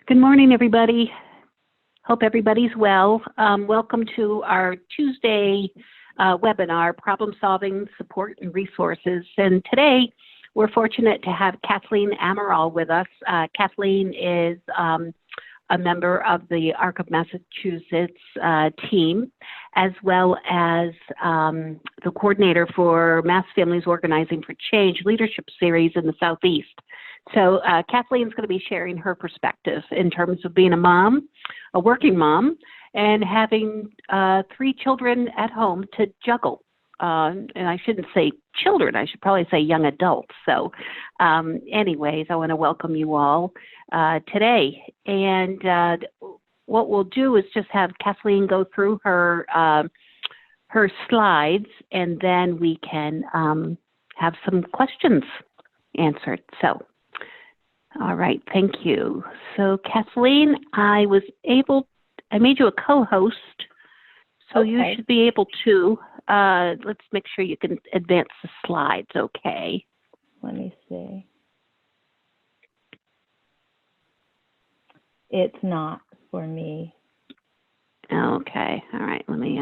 Good morning, everybody. Hope everybody's well. Welcome to our Tuesday webinar, Problem Solving, Support, and Resources. And today, we're fortunate to have Kathleen Amaral with us. Kathleen is a member of the ARC of Massachusetts team, as well as the coordinator for Mass Families Organizing for Change Leadership Series in the Southeast. So Kathleen's going to be sharing her perspective in terms of being a mom, a working mom, and having 3 children at home to juggle. And I shouldn't say children, I should probably say young adults. So anyways, I want to welcome you all today. And what we'll do is just have Kathleen go through her slides, and then we can have some questions answered. So, all right, thank you. So Kathleen, I made you a co-host, so Okay. you should be able to, let's make sure you can advance the slides, okay? Let me see. It's not for me. Okay, all right, let me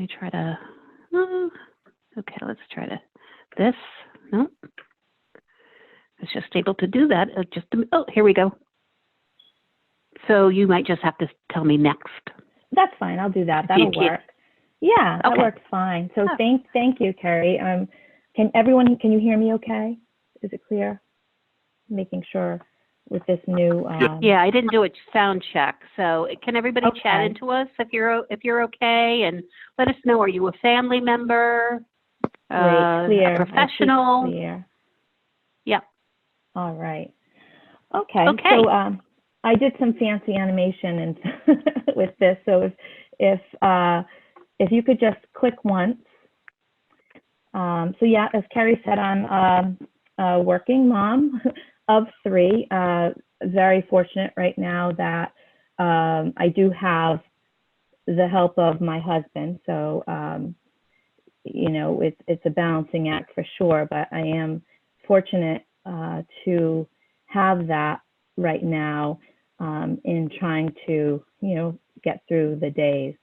try to, okay, let's try to, no, I was just able to do that, oh, here we go. So you might just have to tell me next. That's fine, I'll do that, that'll work. Yeah, that Okay. works fine. So thank you, Kerry. Can you hear me okay? Is it clear? Making sure with this new. Yeah, I didn't do a sound check. So can everybody chat into us if you're okay, and let us know. Are you a family member? Clear. A professional? Clear. Yep. All right. Okay. Okay. So I did some fancy animation and with this. So if you could just click once. So yeah, as Kerry said, I'm a working mom of 3. Very fortunate right now that I do have the help of my husband. So, you know, it's a balancing act for sure, but I am fortunate to have that right now in trying to, you know, get through the days.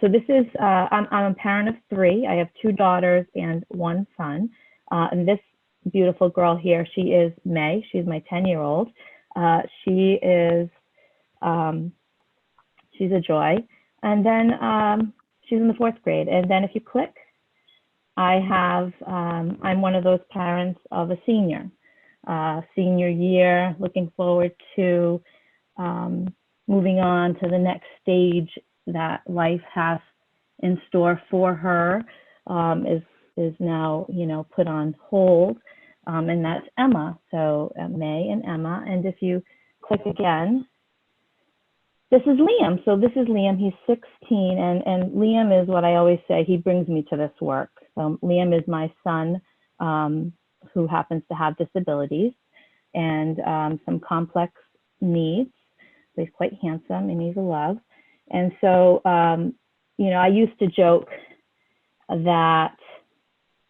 So this is, I'm a parent of 3. I have 2 daughters and 1 son. And this beautiful girl here, she is May. She's my 10-year-old. She is, she's a joy. And then she's in the 4th grade. And then if you click, I have, I'm one of those parents of a senior year, looking forward to moving on to the next stage that life has in store for her, is now, you know, put on hold, and that's Emma. So May and Emma. And if you click again, this is Liam. So this is Liam. He's 16, and Liam is what I always say. He brings me to this work. So Liam is my son, who happens to have disabilities and some complex needs. So he's quite handsome and he's a love. And so, you know, I used to joke that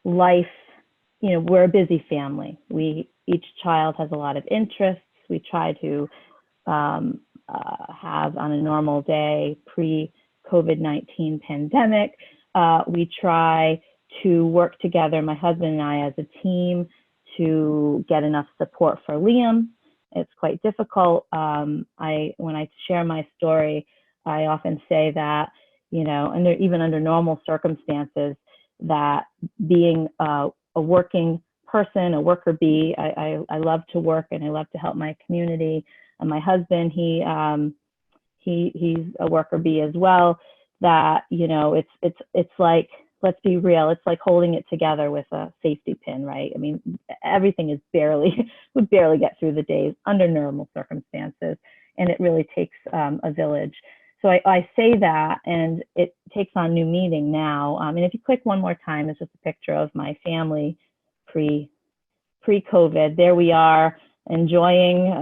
life, you know, we're a busy family. Each child has a lot of interests. We try to have on a normal day pre-COVID-19 pandemic. We try to work together, my husband and I, as a team to get enough support for Liam. It's quite difficult. When I share my story, I often say that, you know, even under normal circumstances, that being a working person, a worker bee, I love to work and I love to help my community. And my husband, he's a worker bee as well. That, you know, it's like, let's be real, it's like holding it together with a safety pin, right? I mean, everything is would barely get through the days under normal circumstances, and it really takes a village. So I say that, and it takes on new meaning now. And if you click one more time, it's just a picture of my family pre-COVID. There we are, enjoying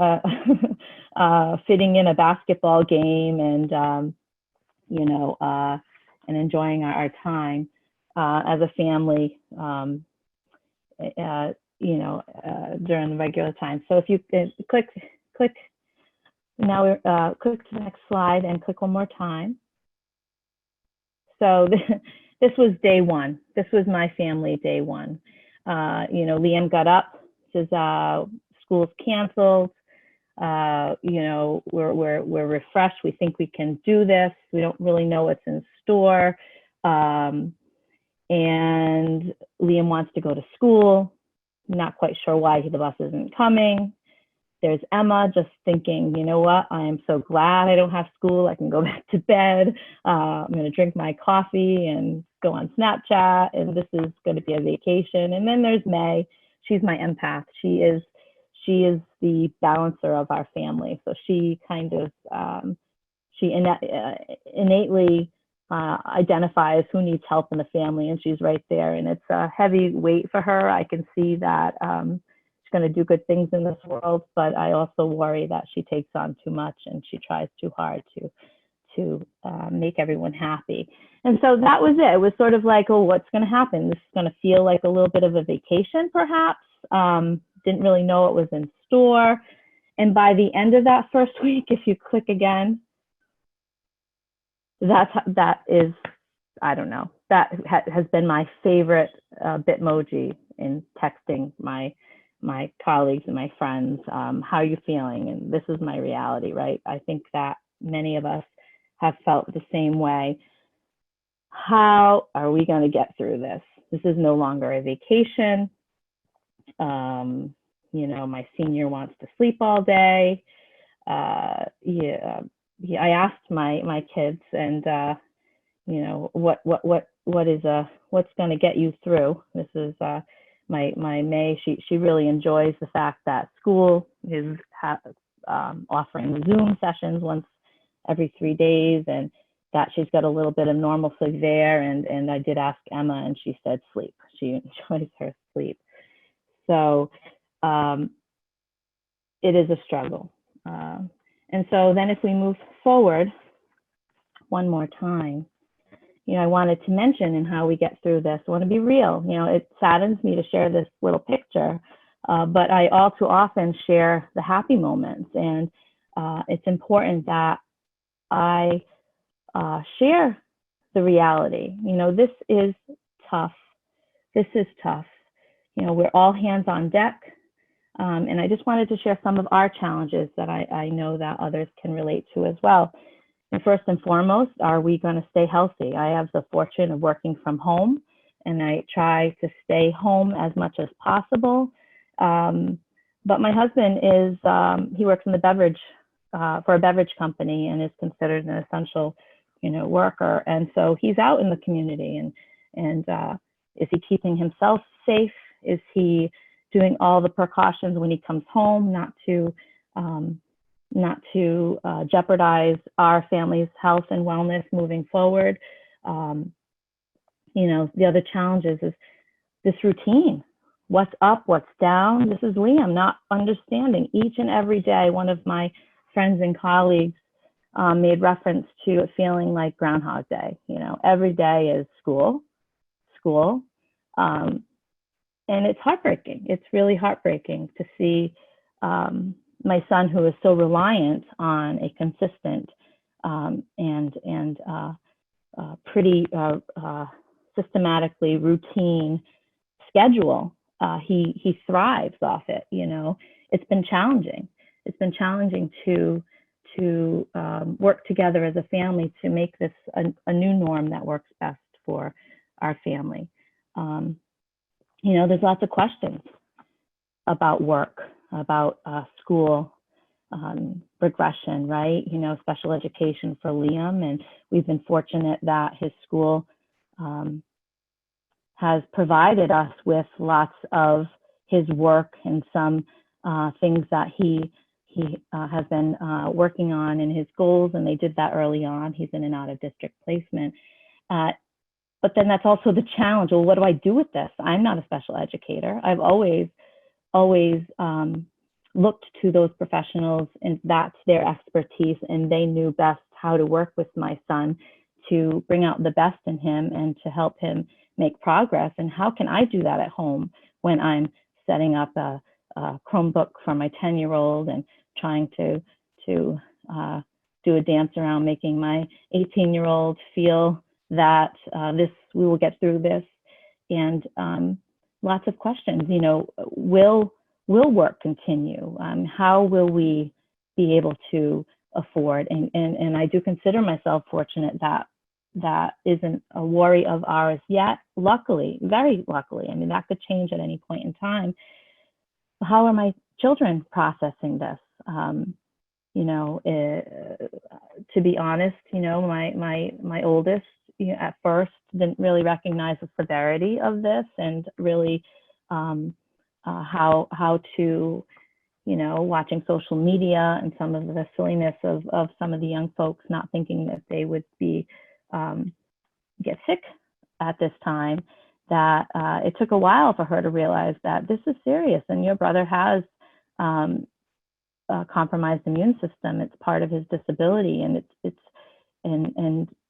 fitting in a basketball game, and you know, and enjoying our time as a family, you know, during the regular time. So if you click Now, click to the next slide and click one more time. So this was day one. This was my family day one. Liam got up, says, school's canceled. We're refreshed. We think we can do this. We don't really know what's in store. And Liam wants to go to school. Not quite sure why the bus isn't coming. There's Emma just thinking, you know what, I am so glad I don't have school. I can go back to bed. I'm going to drink my coffee and go on Snapchat, and this is going to be a vacation. And then there's May. She's my empath. She is the balancer of our family. So she kind of, innately identifies who needs help in the family, and she's right there. And it's a heavy weight for her. I can see that she's going to do good things in this world, but I also worry that she takes on too much and she tries too hard to make everyone happy. And so that was it. It was sort of like, oh, what's going to happen? This is going to feel like a little bit of a vacation, perhaps. Didn't really know what was in store. And by the end of that first week, if you click again, that is, I don't know, that has been my favorite Bitmoji in texting my colleagues and my friends. How are you feeling? And this is my reality, right? I think that many of us have felt the same way. How are we going to get through this? This is no longer a vacation. My senior wants to sleep all day. I asked my kids, and what's going to get you through? This is my May. She really enjoys the fact that school is offering Zoom sessions once every 3 days, and that she's got a little bit of normalcy there. And I did ask Emma, and she said sleep. She enjoys her sleep. So it is a struggle. And so then if we move forward one more time, I wanted to mention in how we get through this, I want to be real. It saddens me to share this little picture, but I all too often share the happy moments. And it's important that I share the reality. This is tough. This is tough. We're all hands on deck. And I just wanted to share some of our challenges that I know that others can relate to as well. And first and foremost, are we going to stay healthy? I have the fortune of working from home, and I try to stay home as much as possible. But my husband he works in the for a beverage company and is considered an essential, worker. And so he's out in the community, and is he keeping himself safe? Is he doing all the precautions when he comes home, not to jeopardize our family's health and wellness moving forward? The other challenges is this routine. What's up, what's down? This is Liam not understanding each and every day. One of my friends and colleagues made reference to it feeling like Groundhog Day. Every day is school. And it's heartbreaking. It's really heartbreaking to see my son, who is so reliant on a consistent and pretty systematically routine schedule. He thrives off it. It's been challenging. It's been challenging to work together as a family to make this a new norm that works best for our family. There's lots of questions about work, about school, regression, right? Special education for Liam. And we've been fortunate that his school has provided us with lots of his work and some things that he has been working on in his goals. And they did that early on. He's in and out of district placement. But then that's also the challenge. Well, what do I do with this? I'm not a special educator. I've always looked to those professionals, and that's their expertise, and they knew best how to work with my son to bring out the best in him and to help him make progress. And how can I do that at home when I'm setting up a Chromebook for my 10-year-old and trying to to do a dance around making my 18-year-old feel that we will get through this. And lots of questions, you know, will work continue? How will we be able to afford? And I do consider myself fortunate that that isn't a worry of ours yet. Luckily, very luckily, I mean, that could change at any point in time. How are my children processing this? You know, to be honest, you know, my oldest, you know, at first didn't really recognize the severity of this, and really how to, you know, watching social media and some of the silliness of some of the young folks, not thinking that they would be get sick at this time, that it took a while for her to realize that this is serious, and your brother has a compromised immune system. It's part of his disability, and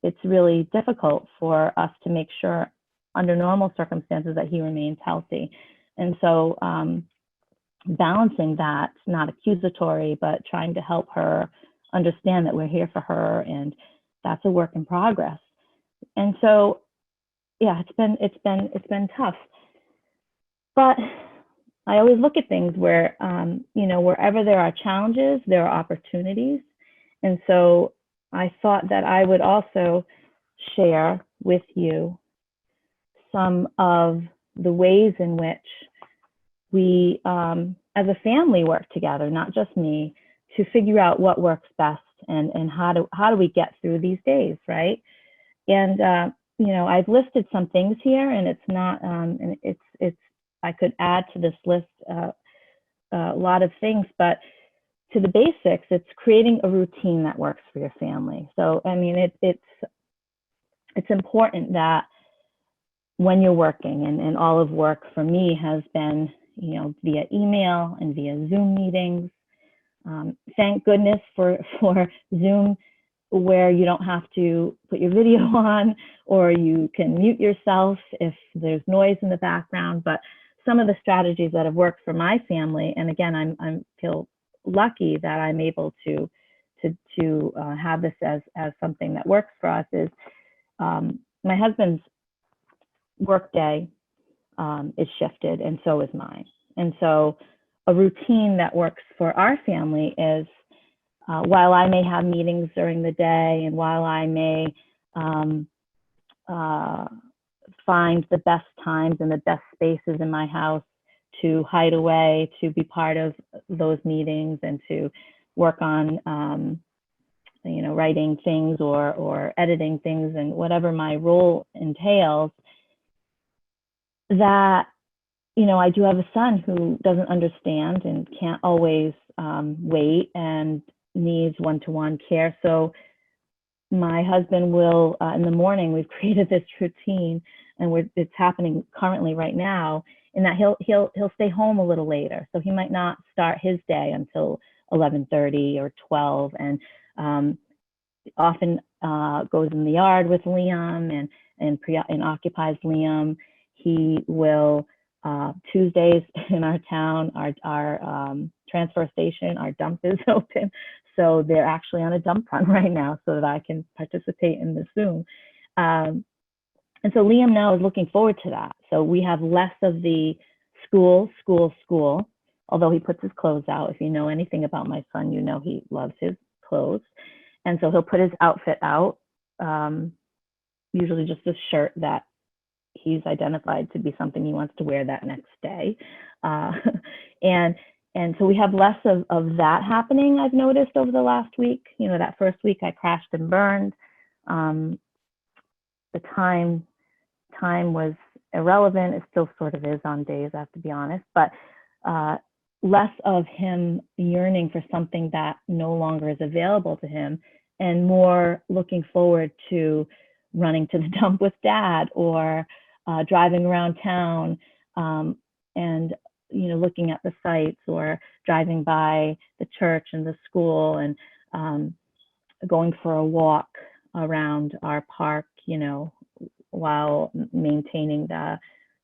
it's really difficult for us to make sure under normal circumstances that he remains healthy. And so balancing that, not accusatory, but trying to help her understand that we're here for her, and that's a work in progress. And so, yeah, it's been tough. But I always look at things where, you know, wherever there are challenges, there are opportunities. And so I thought that I would also share with you some of the ways in which we, as a family, work together, not just me, to figure out what works best and how do we get through these days, right? And you know, I've listed some things here, and it's not, and it's I could add to this list a lot of things, but to the basics, it's creating a routine that works for your family. So, I mean, it's important that when you're working, and all of work for me has been, you know, via email and via Zoom meetings. Thank goodness for Zoom, where you don't have to put your video on, or you can mute yourself if there's noise in the background. But some of the strategies that have worked for my family, and again, I feel lucky that I'm able to have this as something that works for us, is my husband's work day is shifted, and so is mine. And so a routine that works for our family is, while I may have meetings during the day, and while I may find the best times and the best spaces in my house to hide away, to be part of those meetings, and to work on, you know, writing things or editing things, and whatever my role entails, that, you know, I do have a son who doesn't understand and can't always wait and needs one-to-one care. So my husband will, in the morning, we've created this routine, and it's happening currently right now, in that he'll stay home a little later. So he might not start his day until 11:30 or 12, and often goes in the yard with Liam and occupies Liam. He will, Tuesdays in our town, our transfer station, our dump is open. So they're actually on a dump run right now, so that I can participate in the Zoom. And so Liam now is looking forward to that. So we have less of the school, although he puts his clothes out. If you know anything about my son, you know he loves his clothes. And so he'll put his outfit out, usually just a shirt that he's identified to be something he wants to wear that next day. And so we have less of that happening, I've noticed, over the last week. You know, that first week I crashed and burned. The time was irrelevant. It still sort of is on days, I have to be honest, but less of him yearning for something that no longer is available to him, and more looking forward to running to the dump with Dad, or driving around town, and, you know, looking at the sites, or driving by the church and the school, and going for a walk around our park, you know, while maintaining the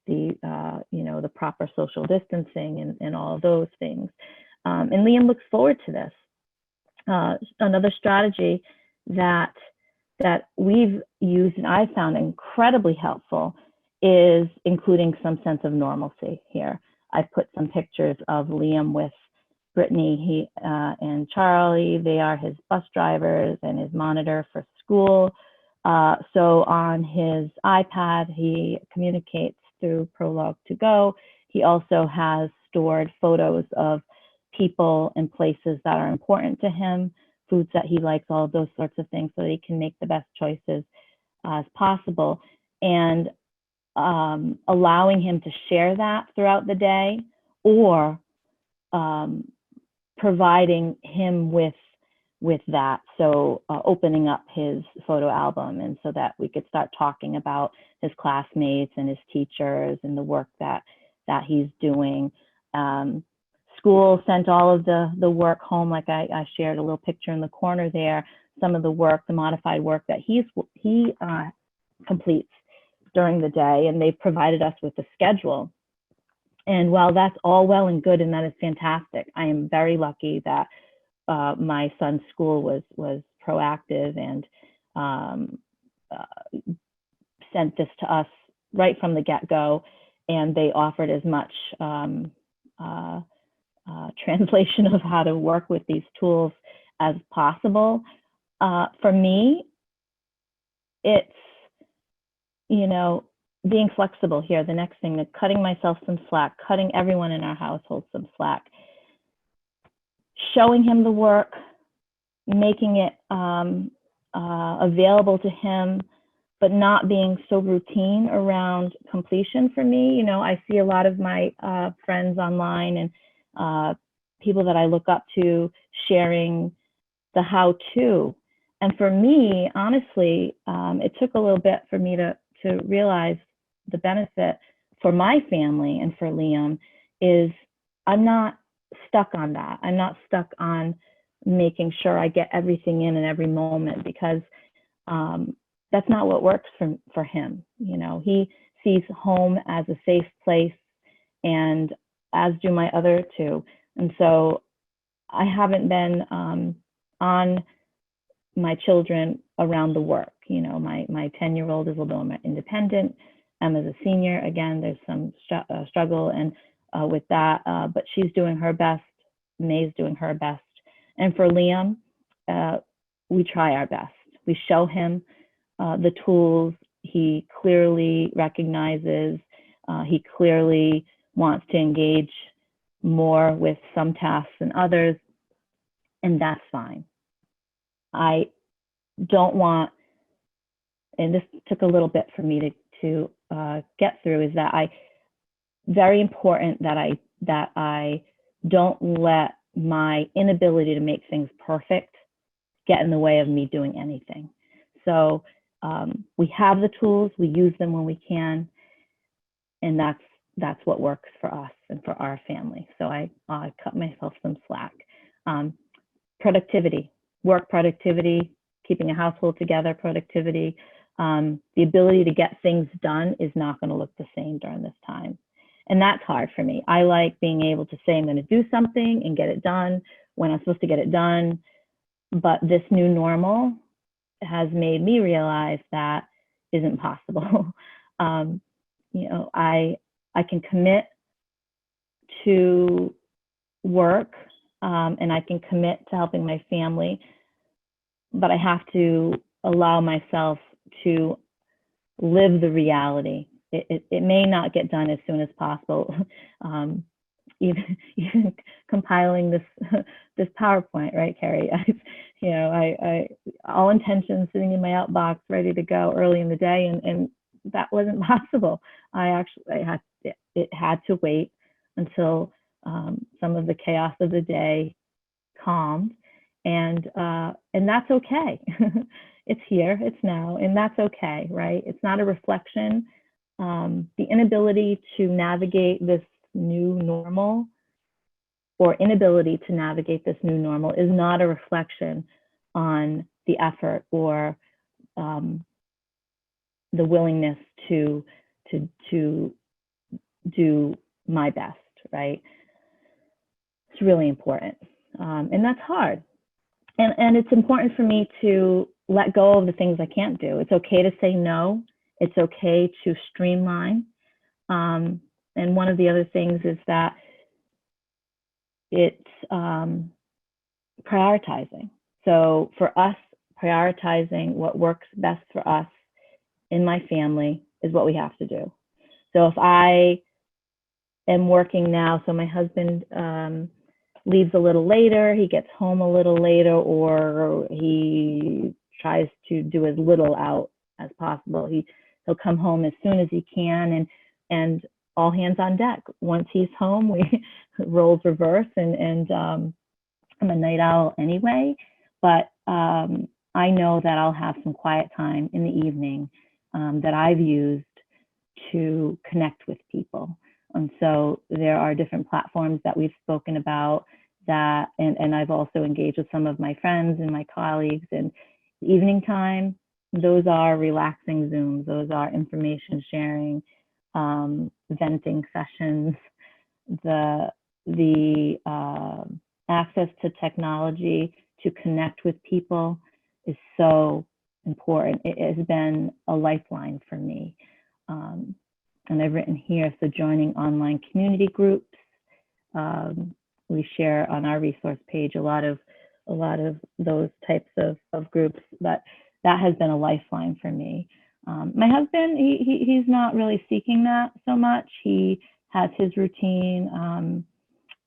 you know, the proper social distancing and all of those things. And Liam looks forward to this. another strategy that we've used and I found incredibly helpful is including some sense of normalcy here. I put some pictures of Liam with Brittany and Charlie. They are his bus drivers and his monitor for school. So on his iPad, he communicates through Prologue to Go. He also has stored photos of people and places that are important to him, foods that he likes, all of those sorts of things, so that he can make the best choices as possible. And allowing him to share that throughout the day, or providing him with that. So opening up his photo album, and so that we could start talking about his classmates and his teachers and the work that he's doing. School sent all of the work home, like I shared a little picture in the corner there, some of the work, the modified work that he completes during the day, and they've provided us with a schedule. And while that's all well and good, and that is fantastic, I am very lucky that my son's school was proactive and sent this to us right from the get-go, and they offered as much translation of how to work with these tools as possible. For me, it's, being flexible here. The next thing, cutting myself some slack, cutting everyone in our household some slack, showing him the work, making it available to him, but not being so routine around completion for me. I see a lot of my friends online and people that I look up to sharing the how-to. And for me, honestly, it took a little bit for me to realize the benefit for my family and for Liam is I'm not stuck on that. I'm not stuck on making sure I get everything in every moment, because that's not what works for him. He sees home as a safe place, and as do my other two. And so I haven't been on my children around the work. My 10-year-old is a little more independent. Emma's a senior. Again, there's some struggle and with that, but she's doing her best. May's doing her best. And for Liam, we try our best. We show him the tools he clearly recognizes. He clearly wants to engage more with some tasks than others, and that's fine. I don't want, and this took a little bit for me to get through, is that very important that I don't let my inability to make things perfect get in the way of me doing anything. So we have the tools, we use them when we can, and that's what works for us and for our family. So I cut myself some slack. Productivity, work productivity, keeping a household together, productivity. The ability to get things done is not going to look the same during this time. And that's hard for me. I like being able to say I'm going to do something and get it done when I'm supposed to get it done. But this new normal has made me realize that isn't possible. I can commit to work and I can commit to helping my family, but I have to allow myself to live the reality. It may not get done as soon as possible. Even compiling this PowerPoint, right, Kerry? I all intentions sitting in my outbox, ready to go early in the day, and that wasn't possible. It had to wait until some of the chaos of the day calmed, and that's okay. It's here, it's now, and that's okay, right? It's not a reflection. The inability to navigate this new normal, or inability to navigate this new normal, is not a reflection on the effort or the willingness to do my best, right? It's really important, and that's hard. and it's important for me to let go of the things I can't do. It's okay to say no. It's okay to streamline. And one of the other things is that it's prioritizing. So for us, prioritizing what works best for us in my family is what we have to do. So if I am working now, so my husband leaves a little later, he gets home a little later, or he tries to do as little out as possible. He'll come home as soon as he can, and all hands on deck. Once he's home, we roles reverse, and I'm a night owl anyway, but I know that I'll have some quiet time in the evening that I've used to connect with people. And so there are different platforms that we've spoken about that, and I've also engaged with some of my friends and my colleagues. And evening time, those are relaxing Zooms, those are information sharing, venting sessions. The access to technology to connect with people is so important. It has been a lifeline for me. And I've written here, so joining online community groups. We share on our resource page a lot of those types of groups, but that has been a lifeline for me. My husband, he's not really seeking that so much. He has his routine,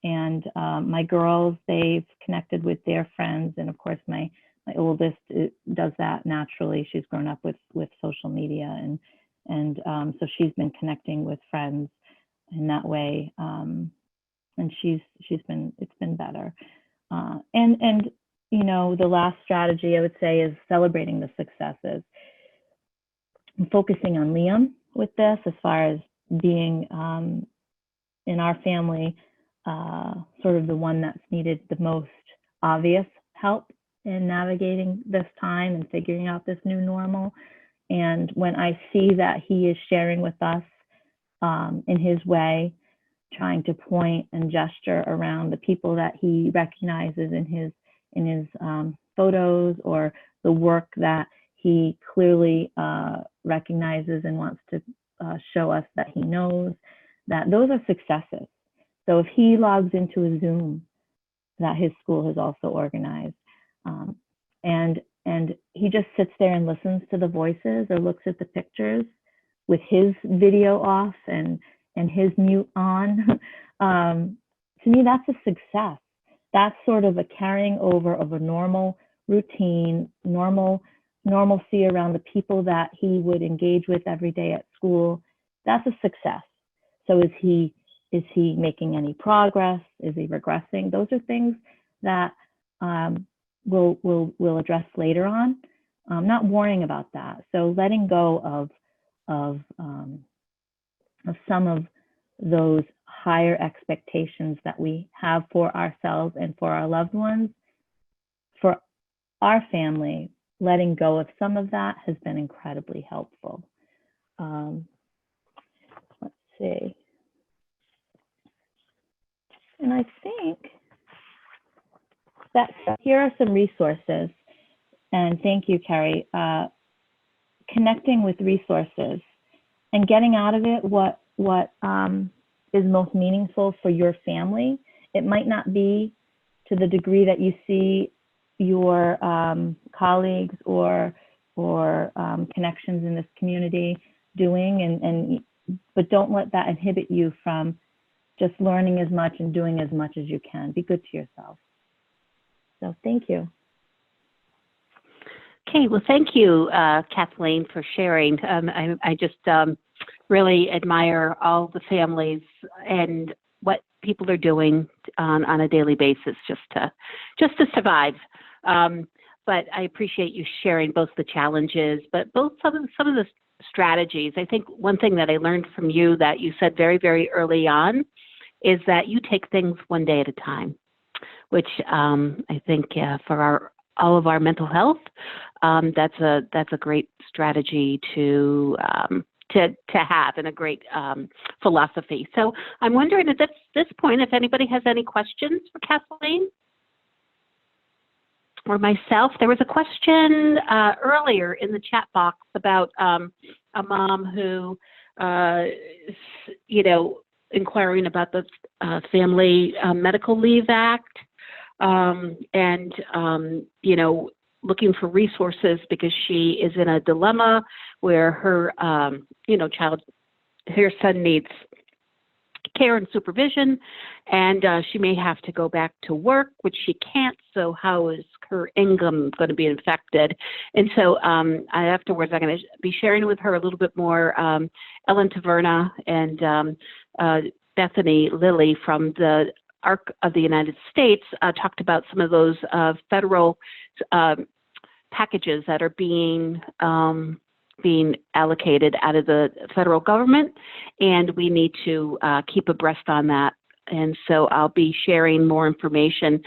and my girls, they've connected with their friends, and of course my oldest does that naturally. She's grown up with social media, and so she's been connecting with friends in that way, and it's been better. And you know, the last strategy I would say is celebrating the successes. I'm focusing on Liam with this, as far as being in our family sort of the one that's needed the most obvious help in navigating this time and figuring out this new normal. And when I see that he is sharing with us in his way, trying to point and gesture around the people that he recognizes in his photos, or the work that he clearly recognizes and wants to show us that he knows, that those are successes. So if he logs into a Zoom that his school has also organized, and he just sits there and listens to the voices or looks at the pictures with his video off and his mute on, to me, that's a success. That's sort of a carrying over of a normal routine, normalcy around the people that he would engage with every day at school. That's a success. So is he making any progress? Is he regressing? Those are things that we'll address later on. Not worrying about that. So letting go of some of those higher expectations that we have for ourselves and for our loved ones. For our family, letting go of some of that has been incredibly helpful. Let's see. And I think that here are some resources. And thank you, Kerry. Connecting with resources and getting out of it what is most meaningful for your family. It might not be to the degree that you see your colleagues or connections in this community doing, but don't let that inhibit you from just learning as much and doing as much as you can. Be good to yourself. So thank you. Okay, well, thank you, Kathleen, for sharing. I just really admire all the families and what people are doing on a daily basis just to survive. But I appreciate you sharing both the challenges, but both some of the strategies. I think one thing that I learned from you that you said very, very early on is that you take things one day at a time, which I think for all of our mental health, that's a great strategy to have, and a great philosophy. So I'm wondering at this point if anybody has any questions for Kathleen. or myself. There was a question earlier in the chat box about a mom who, inquiring about the Family Medical Leave Act, and looking for resources because she is in a dilemma where her her son needs care and supervision, and she may have to go back to work, which she can't. So how is her income going to be affected? And so afterwards, I'm going to be sharing with her a little bit more. Ellen Taverna and Bethany Lilly from the ARC of the United States talked about some of those federal packages that are being allocated out of the federal government, and we need to keep abreast on that. And so I'll be sharing more information.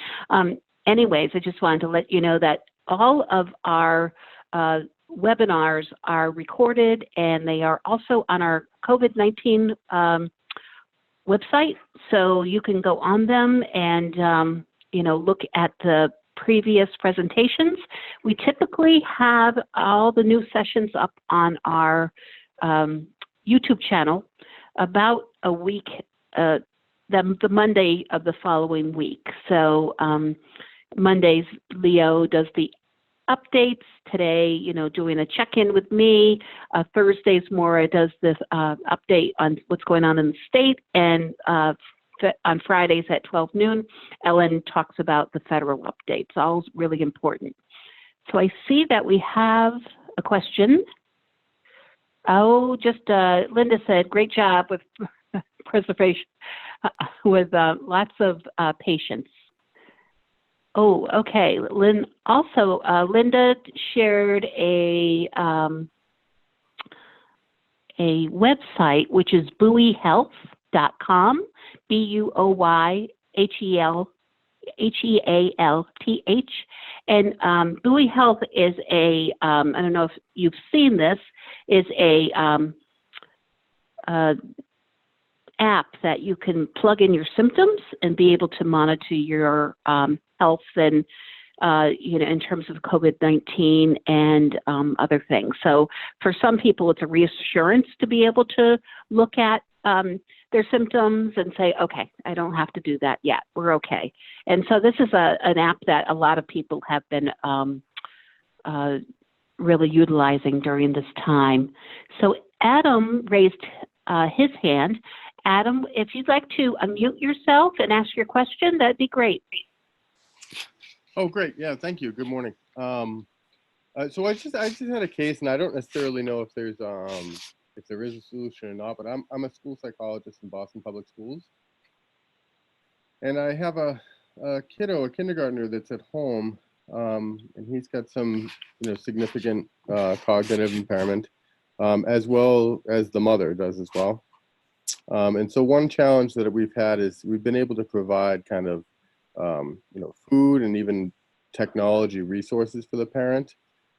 Anyways, I just wanted to let you know that all of our webinars are recorded, and they are also on our COVID-19 website. So you can go on them and, look at the previous presentations. We typically have all the new sessions up on our YouTube channel about a week, the Monday of the following week. So Mondays, Leo does the updates. Today, doing a check-in with me. Thursdays, Maura does this update on what's going on in the state. And on Fridays at 12 noon, Ellen talks about the federal updates. All really important. So I see that we have a question. Oh, just Linda said, great job with preservation, with lots of patience. Oh, okay. Also, Linda shared a website, which is buoyhealth.com, BUOYHEALTH. And Buoy Health is I don't know if you've seen this, is a app that you can plug in your symptoms and be able to monitor your health and, in terms of COVID-19 and other things. So for some people, it's a reassurance to be able to look at their symptoms and say, okay, I don't have to do that yet. We're okay. And so this is an app that a lot of people have been really utilizing during this time. So Adam raised his hand. Adam, if you'd like to unmute yourself and ask your question, that'd be great. Oh, great. Yeah, thank you. Good morning. So I just had a case, and I don't necessarily know if there is a solution or not, but I'm a school psychologist in Boston Public Schools. And I have a kindergartner that's at home, and he's got some, significant cognitive impairment, as well as the mother does as well. And so one challenge that we've had is we've been able to provide kind of, food and even technology resources for the parent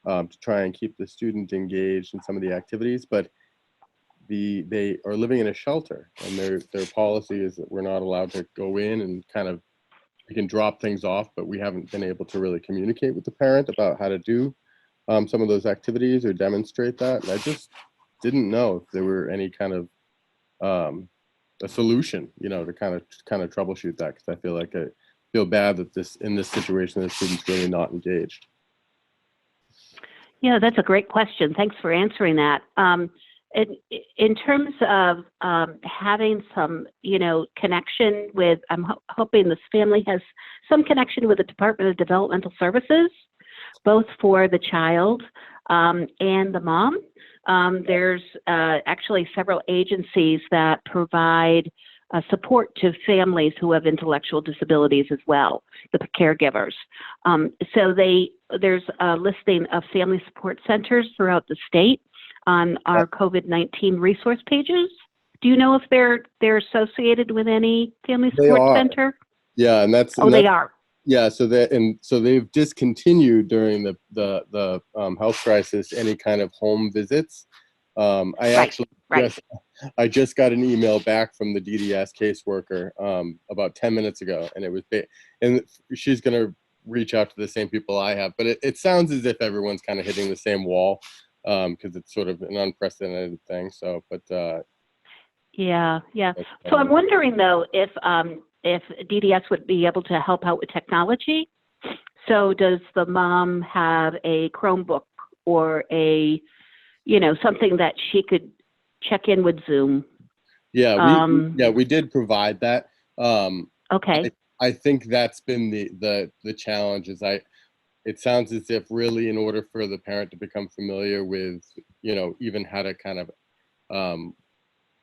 to try and keep the student engaged in some of the activities, but they are living in a shelter, and their policy is that we're not allowed to go in and we can drop things off, but we haven't been able to really communicate with the parent about how to do some of those activities or demonstrate that. And I just didn't know if there were any kind of a solution, to kind of troubleshoot that, because I feel bad that in this situation, the student's really not engaged. Yeah, that's a great question. Thanks for answering that. In terms of having some, connection with, I'm hoping this family has some connection with the Department of Developmental Services, both for the child and the mom. There's actually several agencies that provide support to families who have intellectual disabilities as well, the caregivers. So there's a listing of family support centers throughout the state on our COVID-19 resource pages. Do you know if they're associated with any family support center? Yeah, and that's they are. Yeah, so they've discontinued during the health crisis any kind of home visits. I just got an email back from the DDS caseworker about 10 minutes ago, and it was and she's going to reach out to the same people I have, but it sounds as if everyone's kind of hitting the same wall, because it's sort of an unprecedented thing. So, but Yeah, yeah. So I'm wondering though if DDS would be able to help out with technology. So does the mom have a Chromebook or a, something that she could check in with Zoom? Yeah, we did provide that. Okay. I think that's been the challenge. It sounds as if really in order for the parent to become familiar with, even how to kind of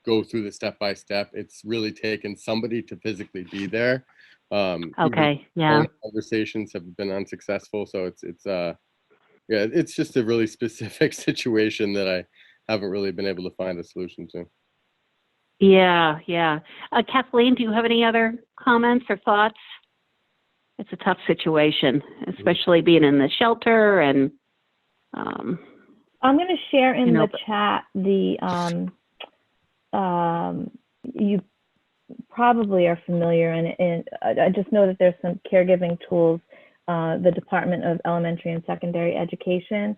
go through the step by step, it's really taken somebody to physically be there. Okay. Yeah. Phone conversations have been unsuccessful, so it's just a really specific situation that I haven't really been able to find a solution to. Yeah, yeah. Kathleen, do you have any other comments or thoughts? It's a tough situation, especially being in the shelter and. I'm going to share in the chat you probably are familiar, and I just know that there's some caregiving tools. The Department of Elementary and Secondary Education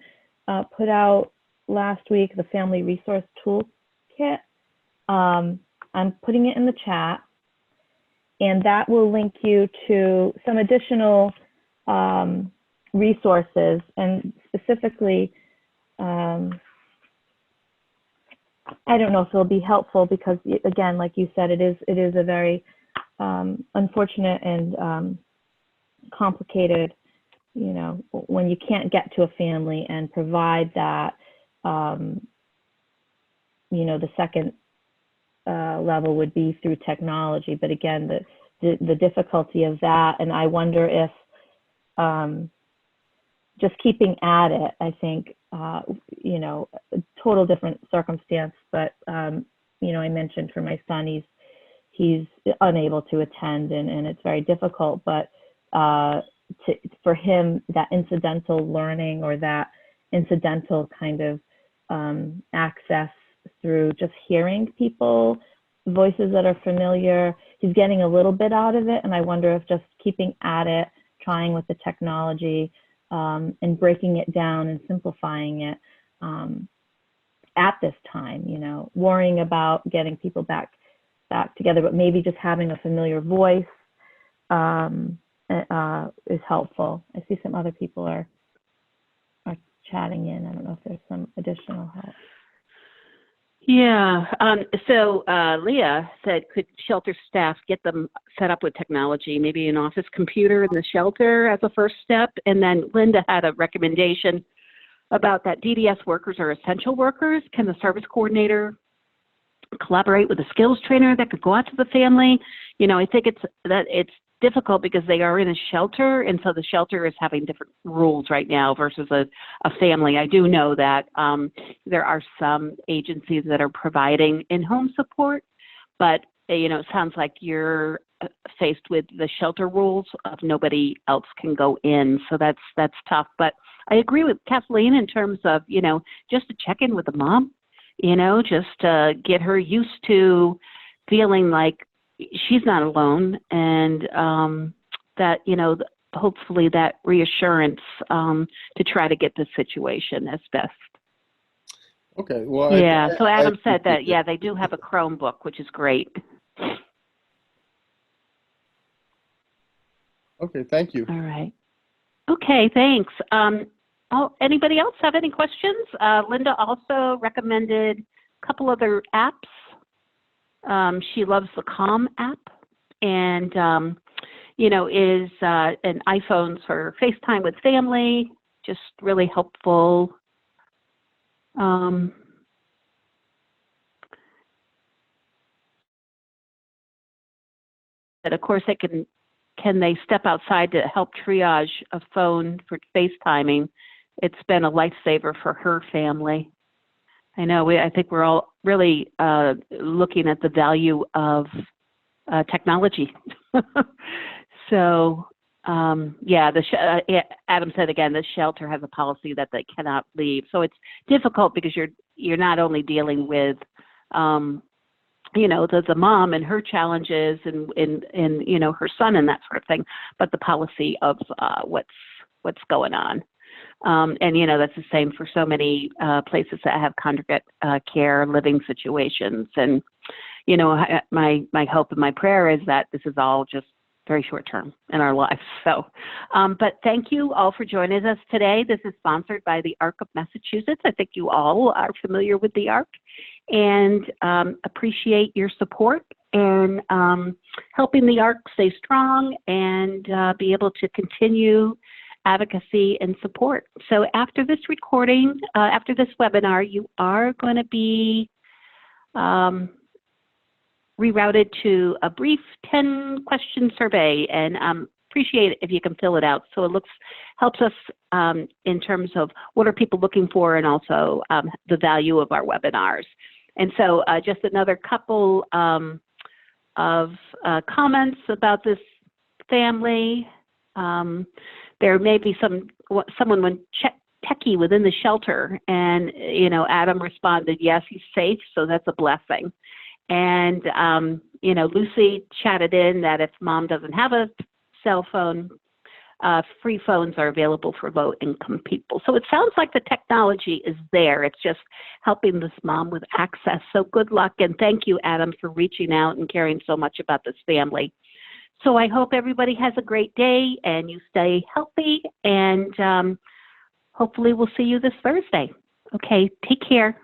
put out last week the Family Resource Toolkit. I'm putting it in the chat, and that will link you to some additional resources, and specifically, I don't know if it'll be helpful because, again, like you said, it is a very unfortunate and complicated, when you can't get to a family and provide that, the second level would be through technology. But again, the difficulty of that, and I wonder if just keeping at it, I think, a total different circumstance, but, I mentioned for my son, he's unable to attend and it's very difficult, but for him, that incidental learning or that incidental kind of access through just hearing people, voices that are familiar, he's getting a little bit out of it. And I wonder if just keeping at it, trying with the technology, and breaking it down and simplifying it at this time, worrying about getting people back together, but maybe just having a familiar voice is helpful. I see some other people are chatting in. I don't know if there's some additional help. Yeah. So Leah said, could shelter staff get them set up with technology, maybe an office computer in the shelter as a first step? And then Linda had a recommendation about that DDS workers are essential workers. Can the service coordinator collaborate with a skills trainer that could go out to the family? I think it's difficult because they are in a shelter, and so the shelter is having different rules right now versus a family. I do know that there are some agencies that are providing in-home support, but it sounds like you're faced with the shelter rules of nobody else can go in, so that's tough. But I agree with Kathleen in terms of just to check in with the mom, just to get her used to feeling like she's not alone, and that hopefully that reassurance to try to get the situation as best. Okay. Well, yeah. So Adam said that they do have a Chromebook, which is great. Okay. Thank you. All right. Okay. Thanks. Anybody else have any questions? Linda also recommended a couple other apps. She loves the Calm app, and is an iPhone for FaceTime with family, just really helpful. But of course, can they step outside to help triage a phone for FaceTiming? It's been a lifesaver for her family. I know. I think we're all really looking at the value of technology. So, Adam said again, the shelter has a policy that they cannot leave. So it's difficult because you're not only dealing with the mom and her challenges and her son and that sort of thing, but the policy of what's going on. And that's the same for so many places that have congregate care living situations. And, my hope and my prayer is that this is all just very short term in our lives. So, but thank you all for joining us today. This is sponsored by the ARC of Massachusetts. I think you all are familiar with the ARC and appreciate your support and helping the ARC stay strong and be able to continue advocacy and support. So after this recording, after this webinar, you are going to be rerouted to a brief 10-question survey, and appreciate it if you can fill it out. So it helps us in terms of what are people looking for and also the value of our webinars. And so just another couple of comments about this family. There may be someone went techie within the shelter, and Adam responded, yes, he's safe, so that's a blessing. And Lucy chatted in that if mom doesn't have a cell phone, free phones are available for low-income people. So it sounds like the technology is there. It's just helping this mom with access. So good luck, and thank you, Adam, for reaching out and caring so much about this family. So I hope everybody has a great day and you stay healthy, and hopefully we'll see you this Thursday. Okay, take care.